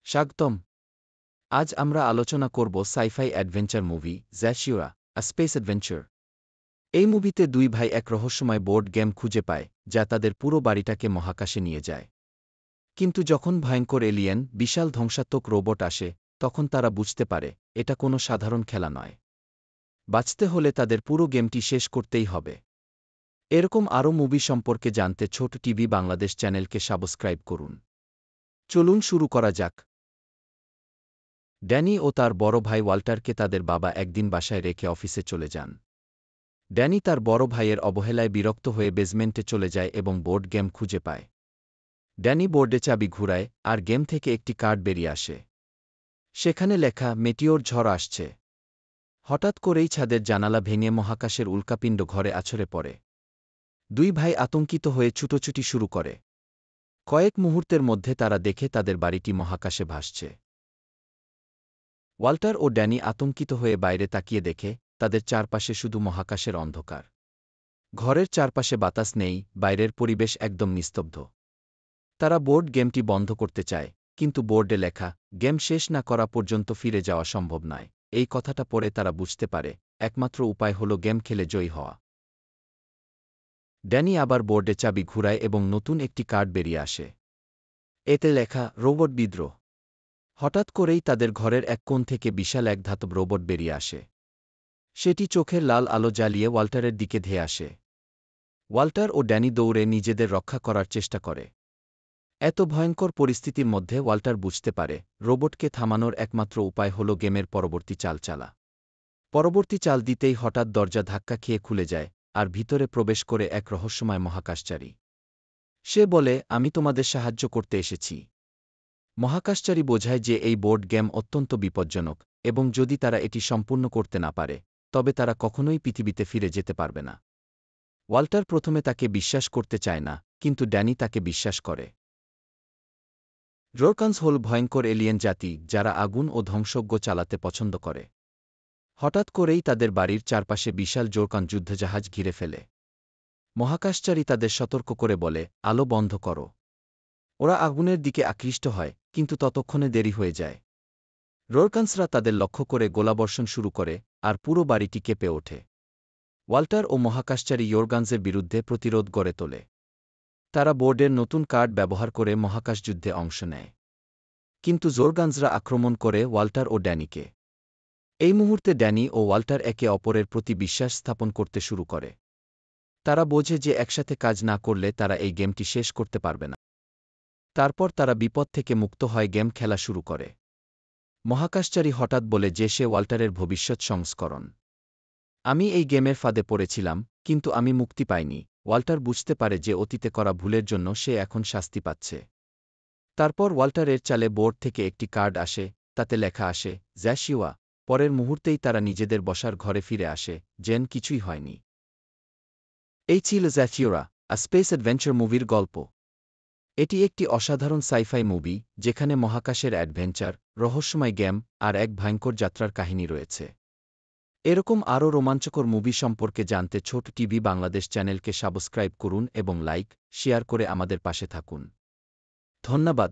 স্বাগতম। আজ আমরা আলোচনা করব সাইফাই অ্যাডভেঞ্চার মুভি জ্যাশিওরা আ স্পেস অ্যাডভেঞ্চার। এই মুভিতে দুই ভাই এক রহস্যময় বোর্ড গেম খুঁজে পায় যা তাদের পুরো বাড়িটাকে মহাকাশে নিয়ে যায়। কিন্তু যখন ভয়ঙ্কর এলিয়েন বিশাল ধ্বংসাত্মক রোবট আসে, তখন তারা বুঝতে পারে এটা কোনো সাধারণ খেলা নয়। বাঁচতে হলে তাদের পুরো গেমটি শেষ করতেই হবে। এরকম আরও মুভি সম্পর্কে জানতে ছোট টিভি বাংলাদেশ চ্যানেলকে সাবস্ক্রাইব করুন। চলুন শুরু করা যাক। ড্যানি ও তার বড় ভাই ওয়াল্টারকে তাদের বাবা একদিন বাসায় রেখে অফিসে চলে যান। ড্যানি তার বড় ভাইয়ের অবহেলায় বিরক্ত হয়ে বেসমেন্টে চলে যায় এবং বোর্ড গেম খুঁজে পায়। ড্যানি বোর্ডে চাবি ঘুরায় আর গেম থেকে একটি কার্ড বেরিয়ে আসে। সেখানে লেখা মেটিওর ঝড় আসছে। হঠাৎ করেই ছাদের জানালা ভেঙে মহাকাশের উল্কাপিণ্ড ঘরে আছড়ে পড়ে। দুই ভাই আতঙ্কিত হয়ে ছুটোছুটি শুরু করে। কয়েক মুহূর্তের মধ্যে তারা দেখে তাদের বাড়িটি মহাকাশে ভাসছে। ওয়াল্টার ও ড্যানি আতঙ্কিত হয়ে বাইরে তাকিয়ে দেখে তাদের চারপাশে শুধু মহাকাশের অন্ধকার। ঘরের চারপাশে বাতাস নেই, বাইরের পরিবেশ একদম নিস্তব্ধ। তারা বোর্ড গেমটি বন্ধ করতে চায়, কিন্তু বোর্ডে লেখা গেম শেষ না করা পর্যন্ত ফিরে যাওয়া সম্ভব নয়। এই কথাটা পড়ে তারা বুঝতে পারে একমাত্র উপায় হল গেম খেলে জয়ী হওয়া। ড্যানি আবার বোর্ডে চাবি ঘুরায় এবং নতুন একটি কার্ড বেরিয়ে আসে। এতে লেখা রোবট বিদ্রোহ। হঠাৎ করেই তাদের ঘরের এক কোণ থেকে বিশাল এক ধাতব রোবট বেরিয়ে আসে। সেটি চোখের লাল আলো জ্বালিয়ে ওয়াল্টারের দিকে ধেয়ে আসে। ওয়াল্টার ও ড্যানি দৌড়ে নিজেদের রক্ষা করার চেষ্টা করে। এত ভয়ঙ্কর পরিস্থিতির মধ্যে ওয়াল্টার বুঝতে পারে রোবটকে থামানোর একমাত্র উপায় হল গেমের পরবর্তী চাল চালা। পরবর্তী চাল দিতেই হঠাৎ দরজা ধাক্কা খেয়ে খুলে যায়, আর ভিতরে প্রবেশ করে এক রহস্যময় মহাকাশচারী। সে বলে, আমি তোমাদের সাহায্য করতে এসেছি। মহাকাশচারী বোঝায় যে এই বোর্ড গেম অত্যন্ত বিপজ্জনক, এবং যদি তারা এটি সম্পূর্ণ করতে না পারে তবে তারা কখনোই পৃথিবীতে ফিরে যেতে পারবে না। ওয়াল্টার প্রথমে তাকে বিশ্বাস করতে চায় না, কিন্তু ড্যানি তাকে বিশ্বাস করে। রোরকান্স হল ভয়ঙ্কর এলিয়েন জাতি যারা আগুন ও ধ্বংসজ্ঞ চালাতে পছন্দ করে। হঠাৎ করেই তাদের বাড়ির চারপাশে বিশাল জোরকান যুদ্ধজাহাজ ঘিরে ফেলে। মহাকাশচারী তাদের সতর্ক করে বলে, আলো বন্ধ করো। ওরা আগুনের দিকে আকৃষ্ট হয়, কিন্তু ততক্ষণে দেরি হয়ে যায়। রোরকান্সরা তাদের লক্ষ্য করে গোলাবর্ষণ শুরু করে, আর পুরো বাড়িটি কেঁপে ওঠে। ওয়াল্টার ও মহাকাশচারী ইয়োরগানসের বিরুদ্ধে প্রতিরোধ গড়ে তোলে। তারা বোর্ডের নতুন কার্ড ব্যবহার করে মহাকাশযুদ্ধে অংশ নেয়। কিন্তু জোরগানসরা আক্রমণ করে ওয়াল্টার ও ড্যানিকে। এই মুহূর্তে ড্যানি ও ওয়াল্টার একে অপরের প্রতি বিশ্বাস স্থাপন করতে শুরু করে। তারা বোঝে যে একসাথে কাজ না করলে তারা এই গেমটি শেষ করতে পারবে না। তারপর তারা বিপদ থেকে মুক্ত হয় গেম খেলা শুরু করে। মহাকাশচারী হঠাৎ বলে যে সে ওয়াল্টারের ভবিষ্যৎ সংস্করণ। আমি এই গেমের ফাঁদে পড়েছিলাম, কিন্তু আমি মুক্তি পাইনি। ওয়াল্টার বুঝতে পারে যে অতীতে করা ভুলের জন্য সে এখন শাস্তি পাচ্ছে। তারপর ওয়াল্টারের চালে বোর্ড থেকে একটি কার্ড আসে, তাতে লেখা আসে জ্যাশিওয়া। পরের মুহূর্তেই তারা নিজেদের বসার ঘরে ফিরে আসে, যেন কিছুই হয়নি। এই ছিল জ্যাশিওরা আ স্পেস অ্যাডভেঞ্চার মুভির গল্প। এটি একটি অসাধারণ সাইফাই মুভি যেখানে মহাকাশের অ্যাডভেঞ্চার, রহস্যময় গেম আর এক ভয়ঙ্কর যাত্রার কাহিনী রয়েছে। এরকম আরও রোমাঞ্চকর মুভি সম্পর্কে জানতে ছোট টিভি বাংলাদেশ চ্যানেলকে সাবস্ক্রাইব করুন এবং লাইক, শেয়ার করে আমাদের পাশে থাকুন। ধন্যবাদ।